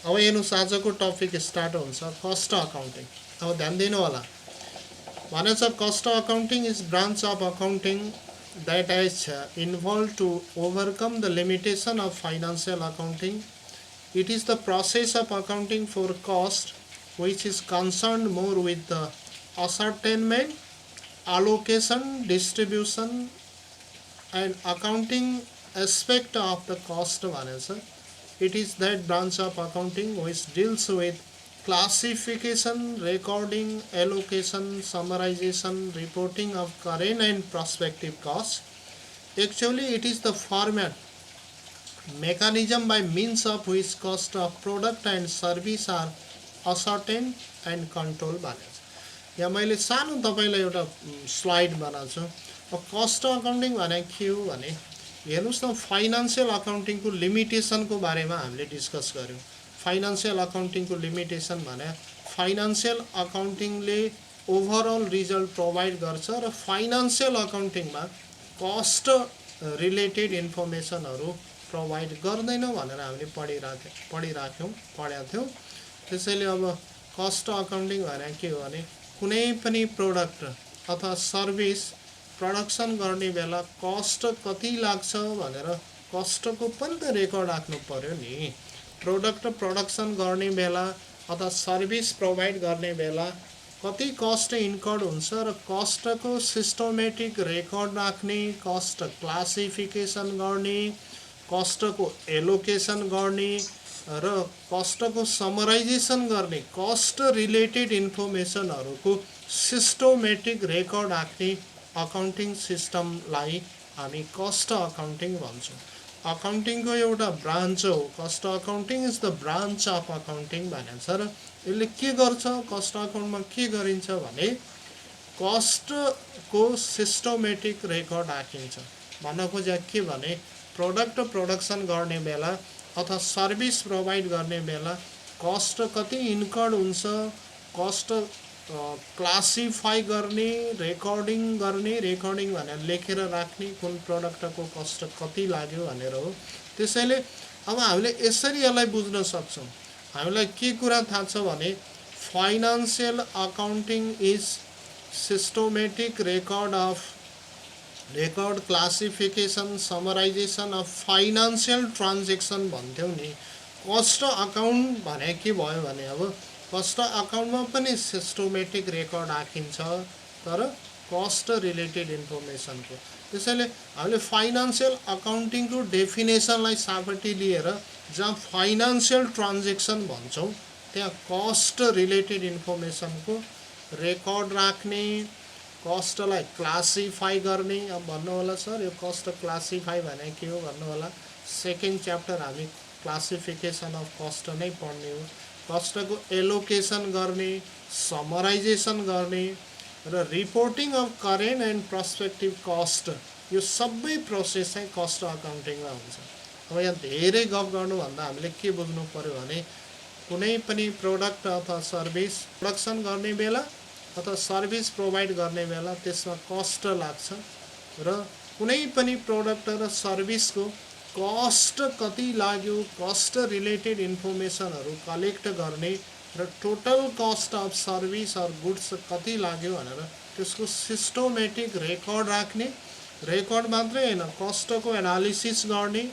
अब हेर्नुहोस् आजको टपिक स्टार्ट हुन्छ कस्ट अकाउन्टिङ। अब ध्यान दिनु होला भनेछ cost accounting is branch of accounting that is involved to overcome the limitation of financial accounting. It is the process of accounting for cost which is concerned more with the ascertainment, allocation, distribution and accounting aspect of the cost भनेछ। It is that branch of accounting which deals with classification, recording, allocation, summarization, reporting of current and prospective costs. Actually, it is the format, mechanism by means of which cost of product and service are ascertained and controlled भनेछ। यहाँ मैले सानो तपाईलाई एउटा slide बनाएको छु। अब cost accounting भने के हो भने हेर्नुस् न, फाइनान्शियल अकाउन्टिङको लिमिटेसनको बारेमा हामीले डिस्कस गर्यौं। फाइनान्शियल अकाउन्टिङको लिमिटेसन भने फाइनान्शियल अकाउन्टिङले ओभरअल रिजल्ट प्रोभाइड गर्छ र फाइनान्शियल अकाउन्टिङमा कस्ट रिलेटेड इन्फर्मेसनहरू प्रोभाइड गर्दैन भनेर हामीले पढेका थियौं। त्यसैले अब कस्ट अकाउन्टिङ भने के हो भने कुनै पनि प्रोडक्ट अथवा सर्भिस प्रोडक्सन गर्ने बेला कस्ट कति लाग्छ भनेर कस्टको पनि त रेकर्ड राख्नु पर्यो नि। प्रोडक्ट प्रोडक्सन गर्ने बेला अथवा सर्भिस प्रोभाइड गर्ने बेला कति कस्ट इन्कर्ड हुन्छ र कस्टको सिस्टमेटिक रेकर्ड राख्ने, कस्ट क्लासिफिकेसन गर्ने, कस्टको एलोकेसन गर्ने र कस्टको समराइजेसन गर्ने, कस्ट रिलेटेड इन्फर्मेसनहरूको सिस्टमेटिक रेकर्ड राख्ने अकाउन्टिङ सिस्टमलाई हामी कस्ट अकाउन्टिङ भन्छौँ। अकाउन्टिङको एउटा ब्रान्च हो। Cost accounting is the branch of accounting भनिन्छ र यसले के गर्छ, कस्ट अकाउन्टमा के गरिन्छ भने कस्टको सिस्टमेटिक रेकर्ड राखिन्छ। भन्न खोजेको के भने प्रोडक्ट प्रोडक्सन गर्ने बेला अथवा सर्भिस प्रोभाइड गर्ने बेला कस्ट कति इन्कर्ड हुन्छ, कस्ट क्लासिफाई गर्ने, रेकर्डिङ भनेर लेखेर राख्ने, कुन प्रोडक्टको कस्ट कति लाग्यो भनेर हो। त्यसैले अब हामीले यसरी यसलाई बुझ्न सक्छौँ। हामीलाई के कुरा थाहा छ भने financial accounting is systematic record classification, summarisation of financial transaction भन्थ्यौँ नि। कस्ट अकाउन्ट भने के भयो भने अब कस्ट अकाउन्टमा पनि सिस्टमेटिक रेकर्ड राखिन्छ तर कस्ट रिलेटेड इन्फर्मेसनको। त्यसैले हामीले फाइनान्शियल अकाउन्टिङको डेफिनेसनलाई सापट्टि लिएर जहाँ फाइनान्शियल ट्रान्जेक्सन भन्छौँ त्यहाँ कस्ट रिलेटेड इन्फर्मेसनको रेकर्ड राख्ने, कस्टलाई क्लासिफाई गर्ने। अब भन्नु होला सर यो कस्ट क्लासिफाई भने के हो भन्नु होला। सेकेन्ड च्याप्टर हामी क्लासिफिकेसन अफ कस्ट नै पढ्ने हो। कस्टको एलोकेसन गर्ने, समराइजेसन गर्ने र reporting of current and prospective cost, यो सबै प्रोसेस चाहिँ कस्ट अकाउन्टिङमा हुन्छ। अब यहाँ धेरै गफ गर्नुभन्दा हामीले के बुझ्नु पर्यो भने कुनै पनि प्रोडक्ट अथवा सर्भिस प्रोडक्सन गर्ने बेला अथवा सर्भिस प्रोभाइड गर्ने बेला त्यसमा कस्ट लाग्छ र कुनै पनि प्रोडक्ट र सर्भिसको कस्ट कति लाग्यो, कस्ट रिलेटेड इन्फर्मेसनहरू कलेक्ट गर्ने र total cost of service or goods कति लाग्यो भनेर त्यसको सिस्टमेटिक रेकर्ड राख्ने। रेकर्ड मात्रै होइन, कस्टको एनालिसिस गर्ने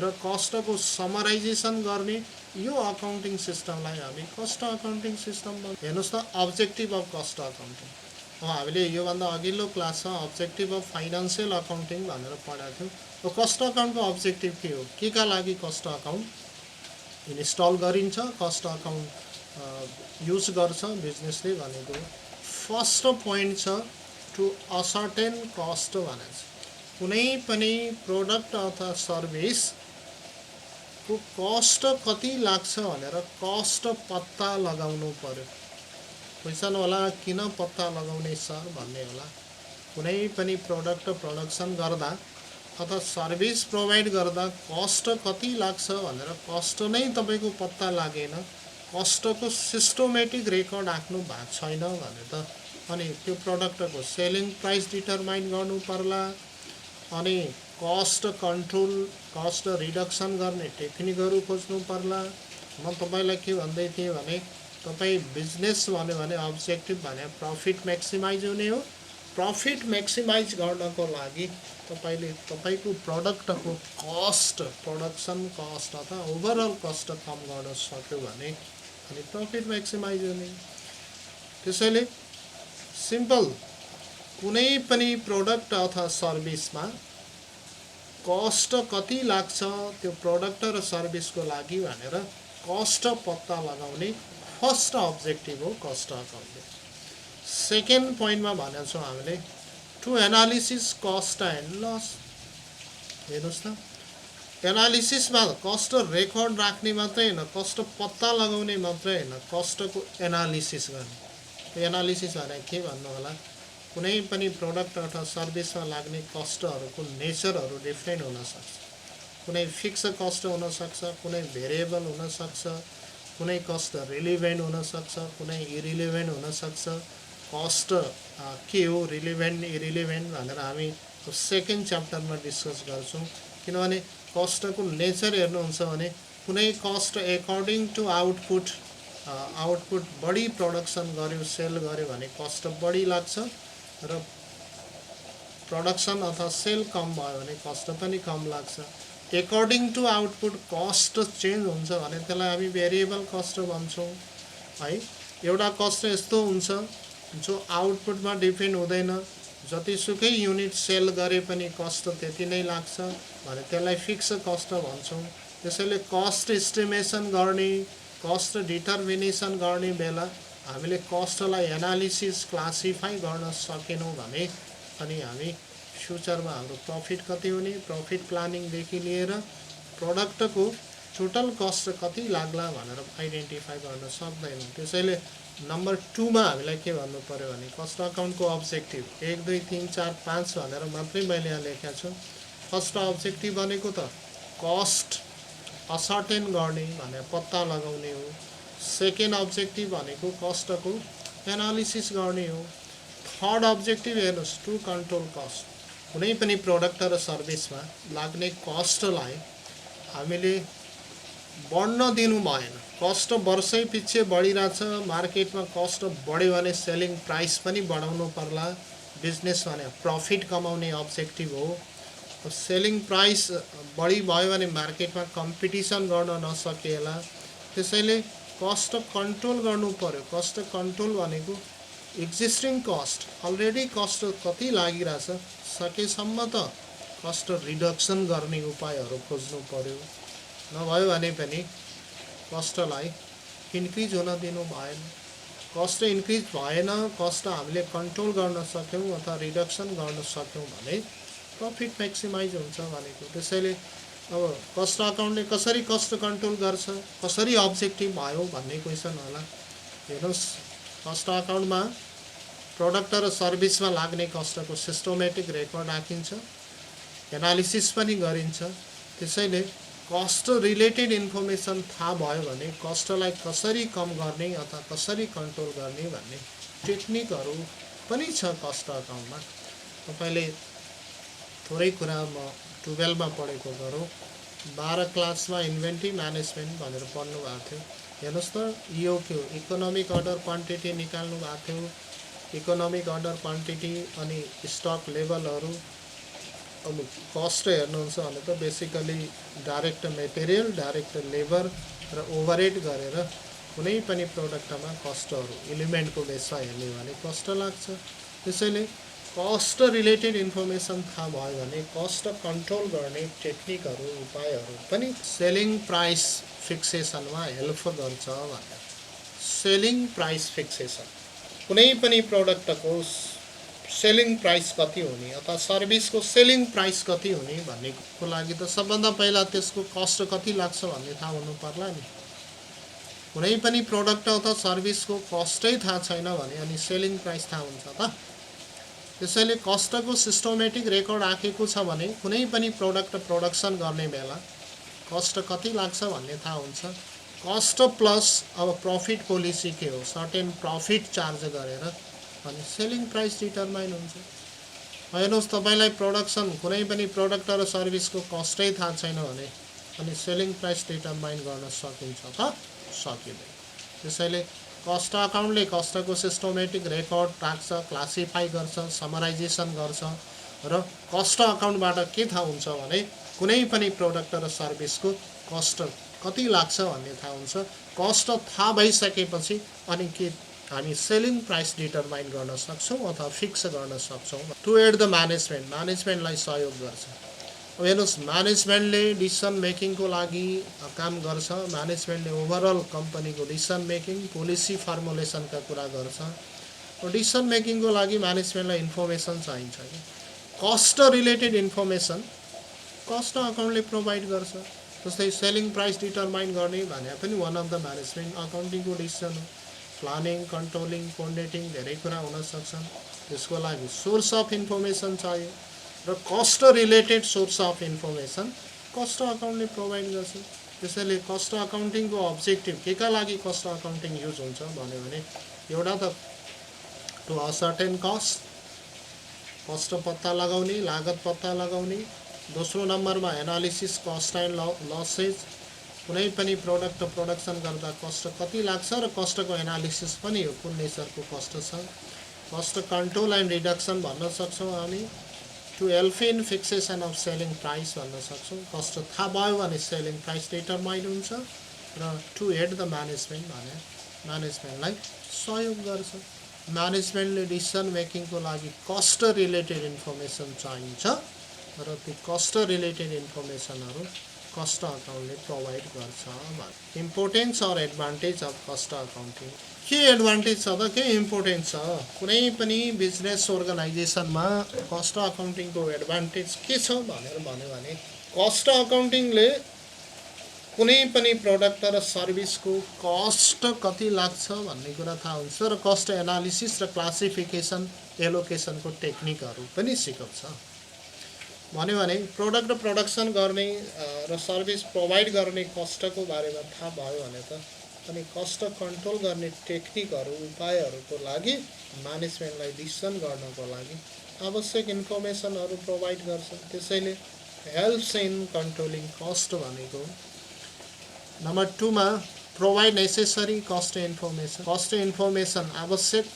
र कस्टको समराइजेसन गर्ने, यो अकाउन्टिङ सिस्टमलाई हामी कस्ट अकाउन्टिङ सिस्टम भन्छौँ। हेर्नुहोस् त अब्जेक्टिभ अफ कस्ट अकाउन्टिङ। अब हामीले योभन्दा अघिल्लो क्लासमा अब्जेक्टिभ अफ फाइनान्शियल अकाउन्टिङ भनेर पढाएको थियौँ। कस्ट अकाउन्टको अब्जेक्टिभ के हो, के का लागि कस्ट अकाउन्ट इन्स्टल गरिन्छ, कस्ट अकाउन्ट युज गर्छ बिजनेसले भनेको फर्स्ट पोइन्ट छ टु असर्टेन कस्ट भनेको छ। कुनै पनि प्रोडक्ट अथवा सर्भिसको कस्ट कति लाग्छ भनेर कस्ट पत्ता लगाउनु पर्यो। क्वेसन होला किन पत्ता लगाउने सर भन्ने होला। कुनै पनि प्रोडक्ट प्रोडक्सन गर्दा अथवा सर्भिस प्रोभाइड गर्दा कस्ट कति लाग्छ भनेर कस्ट नै तपाईँको पत्ता लागेन, कस्टको सिस्टमेटिक रेकर्ड राख्नु भएको छैन भने त अनि त्यो प्रोडक्टको सेलिङ प्राइस डिटरमाइन गर्नु पर्ला, अनि कस्ट कन्ट्रोल, कस्ट रिडक्सन गर्ने टेक्निकहरू खोज्नु पर्ला, म तपाईलाई के भन्दै थिएँ भने तपाई बिजनेस भन्यो भने अब्जेक्टिभ भने प्रफिट म्याक्सिमाइज हुने हो। प्रफिट म्याक्सिमाइज गर्नको लागि तपाईले तपाईको प्रोडक्टको कस्ट, प्रोडक्सन कस्ट अथवा ओभरअल कस्ट कम गर्न सक्यो भने अनि प्रफिट म्याक्सिमाइज हुने। त्यसैले सिम्पल कुनै पनि प्रोडक्ट अथवा सर्भिसमा कस्ट कति लाग्छ त्यो प्रोडक्ट र सर्भिसको लागि भनेर कस्ट पत्ता लगाउने फर्स्ट अब्जेक्टिभ हो कस्ट अकाउन्टिङ। सेकेन्ड पोइन्टमा भनेको छौँ हामीले to analysis cost and loss. हेर्नुहोस् त, एनालिसिसमा कस्ट रेकर्ड राख्ने मात्रै होइन, कस्ट पत्ता लगाउने मात्रै होइन, कस्टको एनालिसिस गर्ने। एनालिसिस भने के भन्नु होला, कुनै पनि प्रोडक्ट अथवा सर्भिसमा लाग्ने कस्टहरूको नेचरहरू डिफ्रेन्ट हुनसक्छ। कुनै फिक्स कस्ट हुनसक्छ, कुनै भेरिएबल हुनसक्छ, कुनै कस्ट रिलिभेन्ट हुनसक्छ, कुनै इरिलिभेन्ट हुनसक्छ। कस्ट के हो, रिलिभेन्ट इरिलिभेन्ट भनेर हामी सेकेन्ड च्याप्टरमा डिस्कस गर्छौँ। किनभने कस्टको नेचर हेर्नुहुन्छ भने कुनै cost according to output, output बढी प्रोडक्सन गर्यो, सेल गर्यो भने कस्ट बढी लाग्छ र प्रोडक्सन अथवा सेल कम भयो भने कस्ट पनि कम लाग्छ। According to output cost change हुन्छ भने त्यसलाई हामी भेरिएबल कस्ट भन्छौँ है। एउटा कस्ट यस्तो हुन्छ जो आउटपुटमा डिपेन्ड हुँदैन, जतिसुकै युनिट सेल गरे पनि कस्ट त्यति नै लाग्छ भने त्यसलाई फिक्स कस्ट भन्छौँ। त्यसैले कस्ट एस्टिमेसन गर्ने, कस्ट डिटर्मिनेसन गर्ने बेला हामीले कस्टलाई एनालिसिस क्लासिफाई गर्न सकेनौँ भने अनि हामी फ्युचरमा हाम्रो प्रफिट कति हुने, प्रफिट प्लानिङदेखि लिएर प्रोडक्टको टोटल कस्ट कति लाग्ला भनेर आइडेन्टिफाई गर्न सक्दैनौँ। त्यसैले नम्बर 2 मा हामीलाई के भन्नु पर्यो भने कस्ट अकाउन्टको अब्जेक्टिभ 1 2 3 4 5 भनेर मात्रै मैले यहाँ लेखेको छु। फर्स्ट अब्जेक्टिभ भनेको त कस्ट असर्टेन गर्ने भने पत्ता लगाउने हो। सेकेन्ड अब्जेक्टिभ भनेको कस्टको एनालिसिस गर्ने हो। थर्ड अब्जेक्टिभ हेर्नुहोस् टु कन्ट्रोल कस्ट। कुनै पनि प्रोडक्ट र सर्भिसमा लाग्ने कस्टलाई हामीले बढ्न दिनु भएन। कस्ट वर्षै पछि बढिरहेछ, मार्केटमा कस्ट बढ्यो भने सेलिङ प्राइस पनि बढाउनु पर्ला। बिजनेस भने प्रफिट कमाउने अब्जेक्टिभ हो। सेलिङ प्राइस बढी भयो भने मार्केटमा कम्पिटिसन गर्न नसकेला। त्यसैले कस्ट कन्ट्रोल गर्नु पर्यो। कस्ट कन्ट्रोल भनेको एक्जिस्टिङ कस्ट, अलरेडी कस्ट कति लागिरहेछ सकेसम्म त कस्ट रिडक्सन गर्ने उपायहरू खोज्नु पर्यो। नभयो भने पनि कस्टलाई इन्क्रिज हुन दिनु भएन। कस्ट इन्क्रिज भएन, कस्ट हामीले कन्ट्रोल गर्न सक्यौँ अथवा रिडक्सन गर्न सक्यौँ भने प्रफिट म्याक्सिमाइज हुन्छ भनेको। त्यसैले अब कस्ट अकाउन्टले कसरी कस्ट कन्ट्रोल गर्छ, कसरी अब्जेक्टिभ भयो भन्ने क्वेसन होला। हेर्नुहोस्, कस्ट अकाउन्टमा प्रोडक्ट र सर्भिसमा लाग्ने कस्टको सिस्टमेटिक रेकर्ड राखिन्छ, एनालिसिस पनि गरिन्छ। त्यसैले कस्ट रिलेटेड इन्फर्मेसन थाहा भयो भने कस्टलाई कसरी कम गर्ने अथवा कसरी कन्ट्रोल गर्ने भन्ने टेक्निकहरू पनि छ कस्ट अकाउन्टमा। तपाईँले थोरै कुरा म 12 मा पढेको गरौँ। 12 क्लासमा इन्भेन्ट्री म्यानेजमेन्ट भनेर पढ्नु भएको थियो। हेर्नुहोस् त, यो के हो, इकोनोमिक अर्डर क्वान्टिटी निकाल्नु भएको थियो। इकोनोमिक अर्डर क्वान्टिटी अनि स्टक लेभलहरू। अब कस्ट हेर्नुहुन्छ भने त basically direct material, direct labour र ओभरहेड गरेर कुनै पनि प्रोडक्टमा कस्टहरू एलिमेन्टको बेसमा हेर्ने भने कस्ट लाग्छ। त्यसैले कस्ट रिलेटेड इन्फर्मेसन थाहा भयो भने कस्ट कन्ट्रोल गर्ने टेक्निकहरू, उपायहरू पनि सेलिङ प्राइस फिक्सेसनमा हेल्प गर्छ भनेर। सेलिङ प्राइस फिक्सेसन, कुनै पनि प्रोडक्टको सेलिङ प्राइस कति हुने अथवा सर्भिसको सेलिङ प्राइस कति हुने भन्नेको लागि त सबभन्दा पहिला त्यसको कस्ट कति लाग्छ भन्ने थाहा हुनु पर्ला नि। कुनै पनि प्रोडक्ट अथवा सर्भिसको कस्टै थाहा छैन भने अनि सेलिङ प्राइस थाहा हुन्छ त। त्यसैले कस्टको सिस्टमेटिक रेकर्ड राखेको छ भने कुनै पनि प्रोडक्ट प्रोडक्सन गर्ने बेला कस्ट कति लाग्छ भन्ने थाहा हुन्छ। कस्ट प्लस अब प्रफिट पोलिसी के हो, सर्टेन प्रफिट चार्ज गरेर अनि सेलिङ प्राइस डिटरमाइन हुन्छ। हेर्नुहोस्, तपाईँलाई प्रोडक्सन कुनै पनि प्रोडक्ट र सर्भिसको कस्टै थाहा छैन भने अनि सेलिङ प्राइस डिटरमाइन गर्न सकिन्छ त सकिँदैन। त्यसैले कस्ट अकाउन्टले कस्टको सिस्टमेटिक रेकर्ड राख्छ, क्लासिफाई गर्छ, समराइजेसन गर्छ र कस्ट अकाउन्टबाट के थाहा हुन्छ भने कुनै पनि प्रोडक्ट र सर्भिसको कस्ट कति लाग्छ भन्ने थाहा हुन्छ। कस्ट थाहा भइसकेपछि अनि के हामी सेलिङ प्राइस डिटरमाइन गर्न सक्छौँ अथवा फिक्स गर्न सक्छौँ। टु एड द म्यानेजमेन्टलाई सहयोग गर्छ। अब हेर्नुहोस्, म्यानेजमेन्टले डिसिसन मेकिङको लागि काम गर्छ। म्यानेजमेन्टले ओभरअल कम्पनीको डिसिसन मेकिङ, पोलिसी फर्मुलेसनका कुरा गर्छ। डिसिसन मेकिङको लागि म्यानेजमेन्टलाई इन्फर्मेसन चाहिन्छ। कस्ट रिलेटेड इन्फर्मेसन कस्ट अकाउन्टले प्रोभाइड गर्छ। जस्तै सेलिङ प्राइस डिटरमाइन गर्ने भने पनि वान अफ द म्यानेजमेन्ट अकाउन्टिङको डिसिसन हो। प्लानिङ, कन्ट्रोलिङ, कोअर्डिनेटिङ धेरै कुरा हुन सक्छन्। त्यसको लागि सोर्स अफ इन्फर्मेसन चाहियो र cost related source of information cost अकाउन्टले प्रोभाइड गर्छ। त्यसैले कस्ट अकाउन्टिङको अब्जेक्टिभ के का लागि कस्ट अकाउन्टिङ युज हुन्छ भन्यो भने एउटा त टु असर्टेन कस्ट पत्ता लगाउने, लागत पत्ता लगाउने। दोस्रो नम्बरमा एनालिसिस कस्ट एन्ड लसेज, कुनै पनि प्रोडक्ट प्रोडक्सन गर्दा कस्ट कति लाग्छ र कस्टको एनालिसिस पनि हो, कुन नेचरको कस्ट छ। कस्ट कन्ट्रोल एन्ड रिडक्सन भन्न सक्छौँ हामी। To help in fixation of selling price भन्न सक्छौँ। कस्ट थाहा भयो भने सेलिङ प्राइस डिटरमाइन हुन्छ र टु हेड द म्यानेजमेन्ट भने म्यानेजमेन्टलाई सहयोग गर्छ। म्यानेजमेन्टले डिसिसन मेकिङको लागि कस्ट रिलेटेड इन्फर्मेसन चाहिन्छ र ती कस्ट रिलेटेड इन्फर्मेसनहरू कस्ट अकाउन्टले प्रोभाइड गर्छ। Importance or advantage of cost accounting, के एडभान्टेज छ त के इम्पोर्टेन्स छ? कुनै पनि बिजनेस अर्गनाइजेसनमा कस्ट अकाउन्टिङको एडभान्टेज के छ भनेर भन्यो भने कस्ट अकाउन्टिङले कुनै पनि प्रोडक्ट र सर्भिसको कस्ट कति लाग्छ भन्ने कुरा थाहा हुन्छ र कस्ट एनालिसिस र क्लासिफिकेसन एलोकेसनको टेक्निकहरू पनि सिकाउँछ। भन्यो भने प्रोडक्ट प्रोडक्सन गर्ने र सर्भिस प्रोभाइड गर्ने कस्टको बारेमा थाहा भयो भने त अनि कस्ट कन्ट्रोल गर्ने टेक्निकहरू, उपायहरूको लागि म्यानेजमेन्टलाई डिसिसन गर्नको लागि आवश्यक इन्फर्मेसनहरू प्रोभाइड गर्छ। त्यसैले हेल्प्स इन कन्ट्रोलिङ कस्ट भनेको। नम्बर 2 मा प्रोभाइड नेसेसरी कस्ट इन्फर्मेसन आवश्यक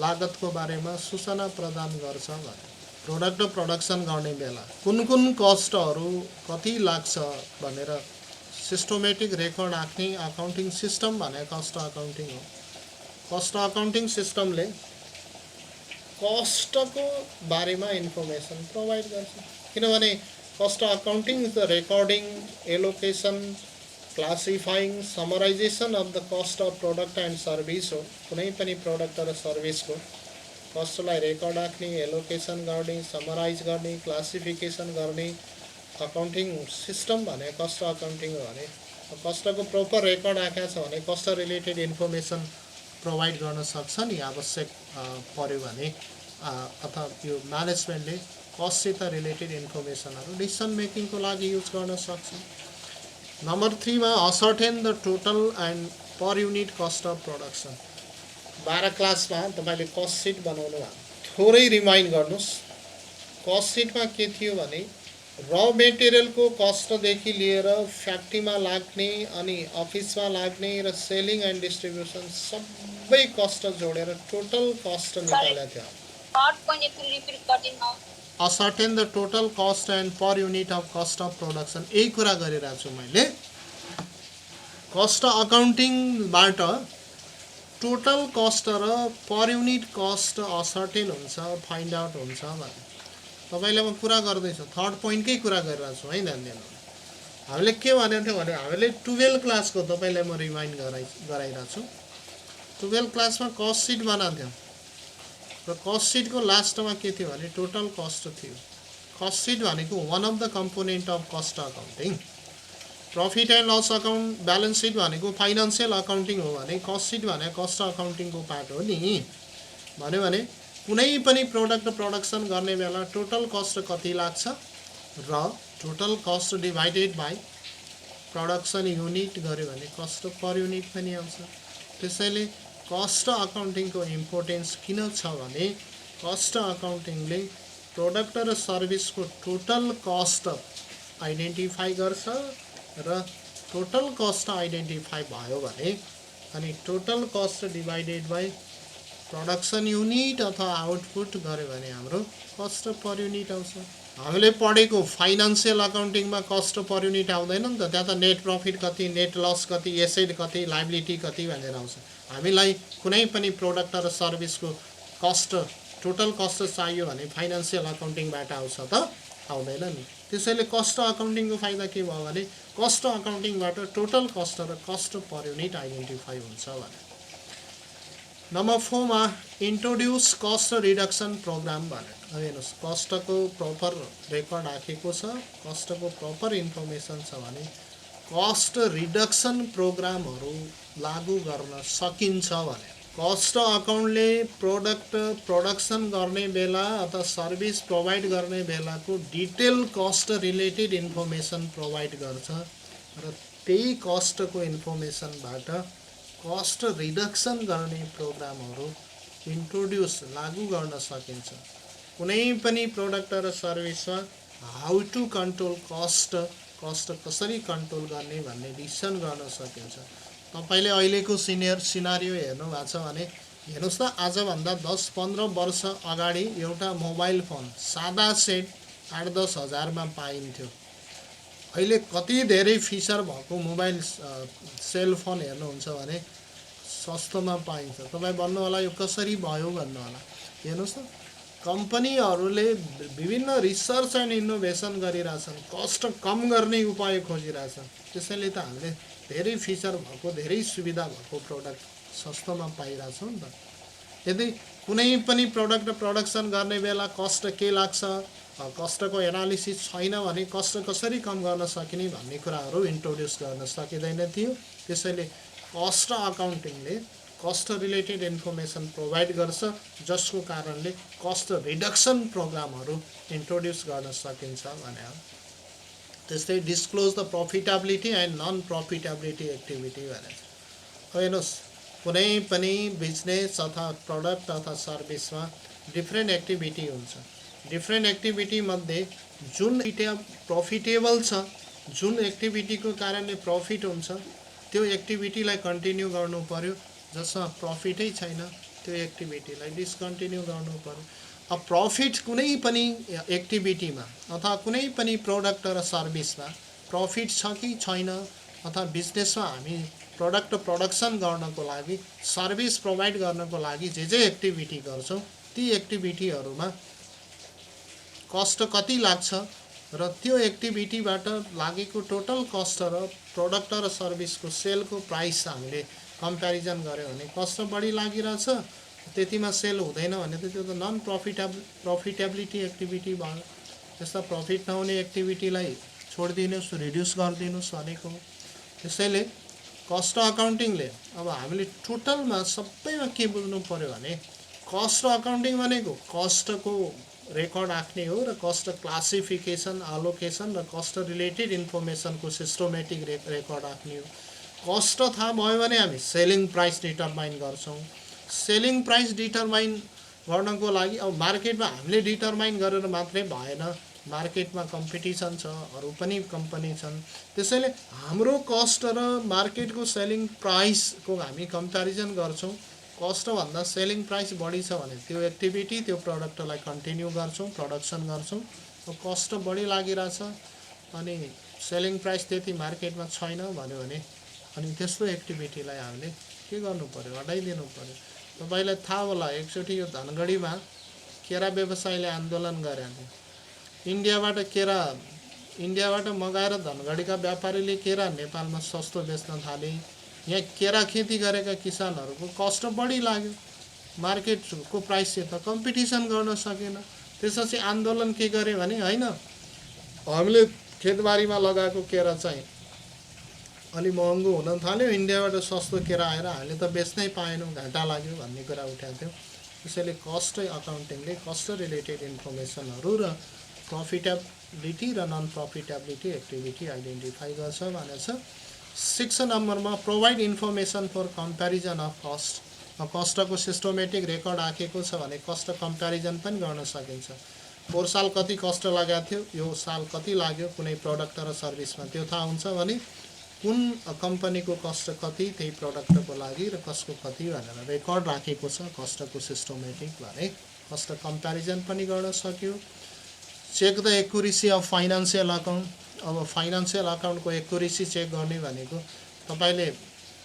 लागतको बारेमा सूचना प्रदान गर्छ भने प्रोडक्ट प्रोडक्सन गर्ने बेला कुन कुन कस्टहरू कति लाग्छ भनेर सिस्टमेटिक रेकर्ड राख्ने अकाउन्टिङ सिस्टम भने कस्ट अकाउन्टिङ हो। कस्ट अकाउन्टिङ सिस्टमले कस्टको बारेमा इन्फर्मेसन प्रोभाइड गर्छ, किनभने cost accounting is the recording, allocation, classifying, summarization of the cost of product and service हो। कुनै पनि प्रोडक्ट र सर्भिसको कस्टलाई रेकर्ड राख्ने, एलोकेसन गर्ने, समराइज गर्ने, क्लासिफिकेसन गर्ने अकाउन्टिङ सिस्टम भने कस्ट अकाउन्टिङ हो। भने कस्टको प्रपर रेकर्ड राखेको छ भने कस्ट रिलेटेड इन्फर्मेसन प्रोभाइड गर्न सक्छ नि आवश्यक पर्यो भने, अथवा यो म्यानेजमेन्टले कस्टसित रिलेटेड इन्फर्मेसनहरू डिसिसन मेकिङको लागि युज गर्न सक्छ। नम्बर 3 मा ascertain the total and per unit cost of production. 12 क्लासमा तपाईँले कस्ट सिट बनाउनु भयो, थोरै रिमाइन्ड गर्नुहोस्। कस्ट सिटमा के थियो भने र मेटेरियलको कस्टदेखि लिएर फ्याक्ट्रीमा लाग्ने अनि अफिसमा लाग्ने र सेलिङ एन्ड डिस्ट्रिब्युसन सबै कस्ट जोडेर टोटल कस्ट निकालेको थियो। Ascertain the total cost and per unit of cost of production, यही कुरा गरिरहेको छु मैले। कस्ट अकाउन्टिङबाट टोटल कस्ट र पर युनिट कस्ट असर्टेन हुन्छ, फाइन्ड आउट हुन्छ भने तपाईँले म कुरा गर्दैछु, थर्ड पोइन्टकै कुरा गरिरहेको छु है, ध्यान दिनु। हामीले के भनेको थियौँ भने हामीले 12 क्लासको तपाईँलाई म रिमाइन्ड गराइरहेको छु। 12 क्लासमा कस्ट सिट बनाएको थियौँ र कस्ट सिटको लास्टमा के थियो भने टोटल कस्ट थियो। कस्ट सिट भनेको one of the component of cost accounting. Profit and loss account, balance sheet भनेको फाइनेन्सियल अकाउन्टिङ हो भने कस्ट सिट भने कस्ट अकाउन्टिङको पार्ट हो नि। भन्यो भने कुनै पनि प्रोडक्ट प्रोडक्सन गर्ने बेला टोटल कस्ट कति लाग्छ र total cost divided by production unit गर्यो भने कस्ट पर युनिट पनि आउँछ। त्यसैले कस्ट अकाउन्टिङको इम्पोर्टेन्स किन छ भने कस्ट अकाउन्टिङले प्रोडक्ट र सर्भिसको टोटल कस्ट आइडेन्टिफाई गर्छ र टोटल कस्ट आइडेन्टिफाई भयो भने अनि total cost divided by production unit अथवा आउटपुट गर्यो भने हाम्रो कस्ट पर युनिट आउँछ। हामीले पढेको फाइनान्सियल अकाउन्टिङमा कस्ट पर युनिट आउँदैन नि त, त्यहाँ त नेट प्रफिट कति, नेट लस कति, एसेट कति, लाइबिलिटी कति भनेर आउँछ। हामीलाई कुनै पनि प्रोडक्ट र सर्भिसको कस्ट टोटल कस्ट चाहियो भने फाइनान्सियल अकाउन्टिङबाट आउँछ त, आउँदैन नि। त्यसैले कस्ट अकाउन्टिङको फाइदा के भयो भने कस्ट अकाउन्टिङबाट टोटल कस्ट र कस्ट पर युनिट आइडेन्टिफाई हुन्छ भने। नम्बर 4 मा इन्ट्रोड्युस कस्ट रिडक्सन प्रोग्राम भनेर हेर्नुहोस्, कस्टको प्रपर रेकर्ड राखेको छ, कस्टको प्रपर इन्फर्मेसन छ भने कस्ट रिडक्सन प्रोग्रामहरू लागू गर्न सकिन्छ भने कस्ट अकाउन्टले प्रोडक्सन गर्ने बेला अथवा सर्भिस प्रोभाइड गर्ने बेलाको detail cost related information provide गर्छ र त्यही कस्टको इन्फर्मेसनबाट कस्ट रिडक्सन गर्ने प्रोग्रामहरू इन्ट्रोड्युस लागू गर्न सकिन्छ। कुनै पनि प्रोडक्ट र सर्भिसमा हाउ टु कन्ट्रोल कस्ट कसरी कन्ट्रोल गर्ने भन्ने डिसिसन गर्न सकिन्छ। तपाईले अहिलेको सिनारियो हेर्नु भएको छ भने हेर्नुहोस् त, आजभन्दा 10-15 वर्ष अगाडि एउटा मोबाइल फोन सादा सेट 8-10 हजारमा पाइन्थ्यो। अहिले कति धेरै फिचर भएको मोबाइल सेलफोन हेर्नुहुन्छ भने सस्तोमा पाइन्छ। तपाईँ भन्नु होला यो कसरी भयो भन्नु होला। हेर्नुहोस् त, कम्पनीहरूले विभिन्न रिसर्च एन्ड इनोभेसन गरिरहेछन्, कस्ट कम गर्ने उपाय खोजिरहेछन्। त्यसैले त हामीले धेरै फिचर भएको, धेरै सुविधा भएको प्रोडक्ट सस्तोमा पाइरहेछौँ नि त। यदि कुनै पनि प्रोडक्ट प्रोडक्सन गर्ने बेला कस्ट के लाग्छ, कस्टको एनालिसिस छैन भने कस्ट कसरी कम गर्न सकिने भन्ने कुराहरू इन्ट्रोड्युस गर्न सकिँदैन थियो। त्यसैले कस्ट अकाउन्टिङले कस्ट रिलेटेड इन्फर्मेसन प्रोभाइड गर्छ, जसको कारणले कस्ट रिडक्सन प्रोग्रामहरू इन्ट्रोड्युस गर्न सकिन्छ भने। त्यस्तै disclose the profitability and non profitability activity भनेर हेर्नुहोस्, कुनै पनि बिजनेस अथवा प्रोडक्ट अथवा सर्भिसमा डिफ्रेन्ट एक्टिभिटी हुन्छ। डिफ्रेन्ट एक्टिभिटी मध्ये जुन प्रफिटेबल छ, जुन एक्टिभिटीको कारणले प्रफिट हुन्छ, त्यो एक्टिभिटीलाई कन्टिन्यू गर्नु पर्यो। जसमा प्रफिटै छैन त्यो एक्टिभिटीलाई डिस्कन्टिन्यू गर्नु पर्यो। अब प्रफिट कुनै पनि एक्टिभिटीमा अथवा कुनै पनि प्रोडक्ट र सर्भिसमा प्रफिट छ कि छैन, अथवा बिजनेसमा हामी प्रोडक्ट प्रोडक्सन गर्नको लागि, सर्भिस प्रोभाइड गर्नको लागि जे एक्टिभिटी गर्छौँ ती एक्टिभिटीहरूमा कस्ट कति लाग्छ र त्यो एक्टिभिटीबाट लागेको टोटल कस्ट र प्रोडक्ट र सर्भिसको सेलको प्राइस हामीले कम्प्यारिजन गऱ्यो भने कस्ट बढी लागिरहेछ, त्यतिमा सेल हुँदैन भने त त्यो त नन प्रफिटेबिलिटी एक्टिभिटी भयो। त्यस्ता प्रफिट नहुने एक्टिभिटीलाई छोडिदिनुहोस्, रिड्युस गरिदिनुहोस् भनेको। त्यसैले कस्ट अकाउन्टिङले अब हामीले टोटलमा सबैमा के बुझ्नु पर्यो भने कस्ट अकाउन्टिङ भनेको कस्टको रेकर्ड राख्ने हो र कस्ट क्लासिफिकेसन, अलोकेसन र कस्ट रिलेटेड इन्फर्मेसनको सिस्टमेटिक रेकर्ड राख्ने हो। कस्ट थाहा भयो भने हामी सेलिङ प्राइस डिटरमाइन गर्छौँ। सेलिङ प्राइस डिटरमाइन गर्नको लागि अब मार्केटमा हामीले डिटरमाइन गरेर मात्रै भएन, मार्केटमा कम्पिटिसन छ, अरू पनि कम्पनी छन्। त्यसैले हाम्रो कस्ट र मार्केटको सेलिङ प्राइसको हामी कम्प्यारिजन गर्छौँ। कस्टभन्दा सेलिङ प्राइस बढी छ भने त्यो एक्टिभिटी, त्यो प्रोडक्टलाई कन्टिन्यू गर्छौँ, प्रोडक्सन गर्छौँ। कस्ट बढी लागिरहेछ अनि सेलिङ प्राइस त्यति मार्केटमा छैन भन्यो भने अनि त्यस्तो एक्टिभिटीलाई हामीले के गर्नु पर्यो, हटाइदिनु पर्यो। तपाईँलाई थाहा होला एकचोटि यो धनगढीमा केरा व्यवसायले आन्दोलन गरे थियो। इन्डियाबाट मगाएर धनगढीका व्यापारीले केरा नेपालमा सस्तो बेच्न थाले। यहाँ केरा खेती गरेका किसानहरूको कस्ट बढी लाग्यो, मार्केटको प्राइससित कम्पिटिसन गर्न सकेन। त्यसपछि आन्दोलन के गरे भने होइन, हामीले खेतबारीमा लगाएको केरा चाहिँ अलि महँगो हुन थाल्यो, इन्डियाबाट सस्तो केरा आएर हामीले त बेच्नै पाएनौँ, घाटा लाग्यो भन्ने कुरा उठाएको थियो। त्यसैले कस्ट अकाउन्टिङले कस्ट रिलेटेड इन्फर्मेसनहरू र प्रफिटेबिलिटी र नन प्रफिटेबिलिटी एक्टिभिटी आइडेन्टिफाई गर्छ भनेको छ। 6 नम्बरमा provide information for comparison of cost. कस्टको सिस्टमेटिक रेकर्ड राखेको छ भने कस्ट कम्प्यारिजन पनि गर्न सकिन्छ। पोहोर साल कति कस्ट लागेको थियो, यो साल कति लाग्यो कुनै प्रडक्ट र सर्भिसमा, त्यो थाहा हुन्छ भने कुन कम्पनीको कस्ट कति त्यही प्रडक्टको लागि र कसको कति भनेर रेकर्ड राखेको छ कस्टको सिस्टमेटिक भने कस्ट कम्प्यारिजन पनि गर्न सक्यो। Check the accuracy of financial account. अब फाइनान्सियल अकाउन्टको एक्युरेसी चेक गर्ने भनेको तपाईँले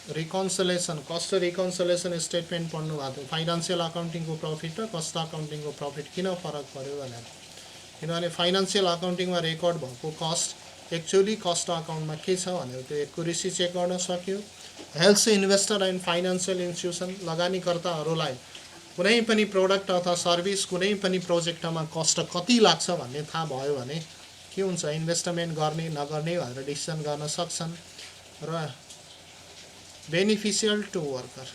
रिकन्सिलेसन कस्ट रिकन्सिलेसन स्टेटमेन्ट पढ्नु भएको थियो, फाइनान्सियल अकाउन्टिङको प्रफिट र कस्ट अकाउन्टिङको प्रफिट किन फरक पर्यो भनेर, किनभने फाइनान्सियल अकाउन्टिङमा रेकर्ड भएको कस्ट एक्चुअली कस्ट अकाउन्टमा के छ भनेर त्यो एक्युरेसी चेक गर्न सक्यो। Helps investor and financial institution, लगानीकर्ताहरूलाई कुनै पनि प्रोडक्ट अथवा सर्भिस कुनै पनि प्रोजेक्टमा कस्ट कति लाग्छ भन्ने थाहा भयो भने के हुन्छ, इन्भेस्टमेन्ट गर्ने नगर्ने भनेर डिसिसन गर्न सक्छन्। र बेनिफिसियल टु वर्कर,